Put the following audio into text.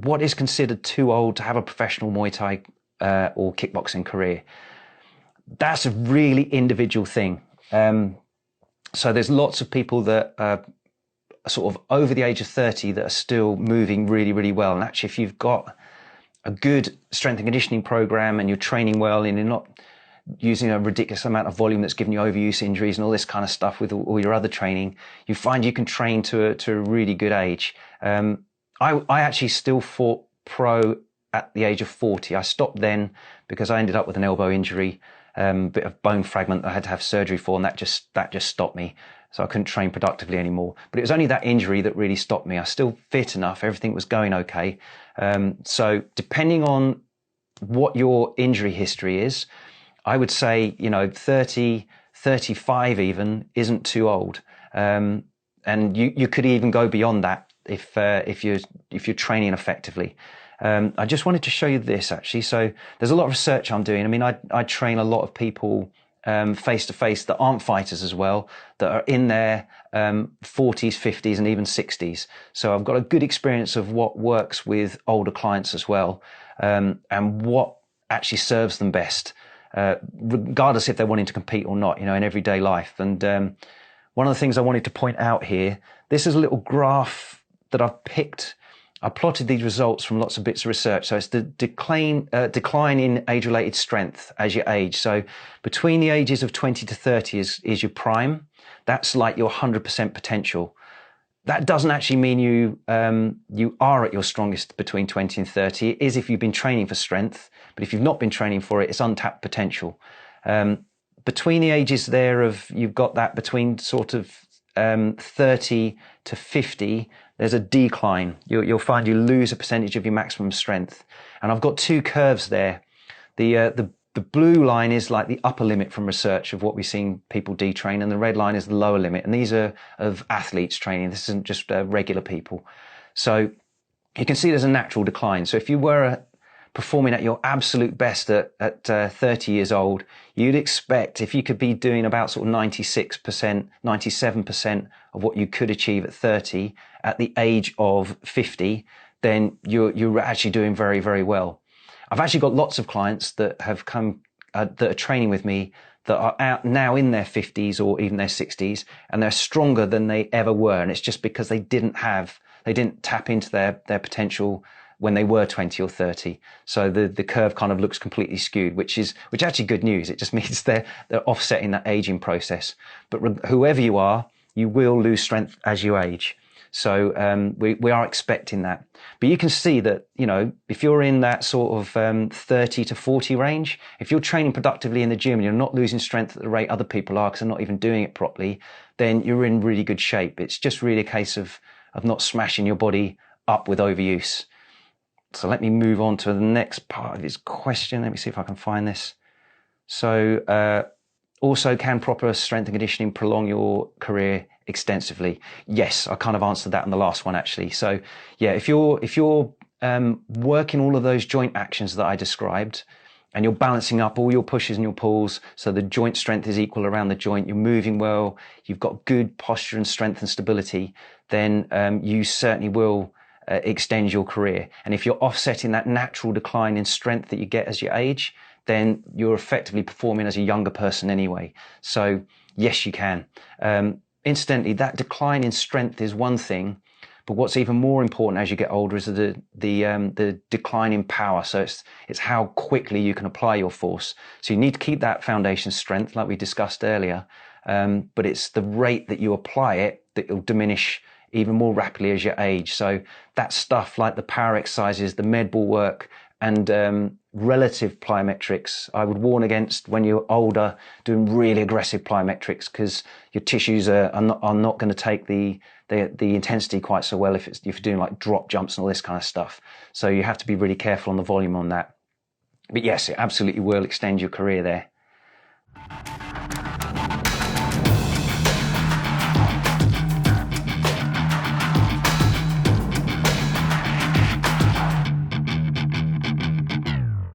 what is considered too old to have a professional Muay Thai or kickboxing career? That's a really individual thing. So there's lots of people that are sort of over the age of 30 that are still moving really, really well. And actually, if you've got a good strength and conditioning program and you're training well and you're not using a ridiculous amount of volume that's giving you overuse injuries and all this kind of stuff with all your other training, you find you can train to a really good age. I actually still fought pro at the age of 40. I stopped then because I ended up with an elbow injury, bit of bone fragment that I had to have surgery for, and that just stopped me. So I couldn't train productively anymore. But it was only that injury that really stopped me. I was still fit enough. Everything was going okay. So depending on what your injury history is, I would say, 30, 35 even isn't too old. And you could even go beyond that if you're training effectively. I just wanted to show you this actually. So there's a lot of research I'm doing. I mean, I train a lot of people face to face that aren't fighters as well, that are in their 40s, 50s, and even 60s. So I've got a good experience of what works with older clients as well, and what actually serves them best, regardless if they're wanting to compete or not, in everyday life. And one of the things I wanted to point out here, this is a little graph that I've picked. I plotted these results from lots of bits of research. So it's the decline in age-related strength as you age. So between the ages of 20 to 30 is your prime. That's like your 100% potential. That doesn't actually mean you are at your strongest between 20 and 30. It is if you've been training for strength, but if you've not been training for it, it's untapped potential. Between the ages there you've got that between sort of 30 to 50, there's a decline. You'll find you lose a percentage of your maximum strength. And I've got two curves there. The blue line is like the upper limit from research of what we've seen people detrain, and the red line is the lower limit. And these are of athletes training. This isn't just regular people. So you can see there's a natural decline. So if you were performing at your absolute best at 30 years old, you'd expect if you could be doing about sort of 96%, 97% of what you could achieve at 30 at the age of 50, then you're actually doing very, very well. I've actually got lots of clients that have come, that are training with me that are out now in their 50s or even their 60s, and they're stronger than they ever were. And it's just because they didn't tap into their potential when they were 20 or 30. So the curve kind of looks completely skewed, which actually good news. It just means they're offsetting that aging process. But whoever you are, you will lose strength as you age. So we are expecting that. But you can see that, if you're in that sort of 30 to 40 range, if you're training productively in the gym and you're not losing strength at the rate other people are because they're not even doing it properly, then you're in really good shape. It's just really a case of not smashing your body up with overuse. So let me move on to the next part of his question. Let me see if I can find this. So also, can proper strength and conditioning prolong your career extensively? Yes, I kind of answered that in the last one actually. So yeah, if you're working all of those joint actions that I described, and you're balancing up all your pushes and your pulls so the joint strength is equal around the joint, you're moving well, you've got good posture and strength and stability, then you certainly will extend your career. And if you're offsetting that natural decline in strength that you get as you age, then you're effectively performing as a younger person anyway. So yes, you can. Incidentally, that decline in strength is one thing, but what's even more important as you get older is the decline in power. So it's how quickly you can apply your force. So you need to keep that foundation strength like we discussed earlier, but it's the rate that you apply it that will diminish even more rapidly as you age. So that stuff like the power exercises, the med ball work, and relative plyometrics, I would warn against when you're older doing really aggressive plyometrics, because your tissues are not going to take the intensity quite so well if you're doing like drop jumps and all this kind of stuff. So you have to be really careful on the volume on that. But yes, it absolutely will extend your career there.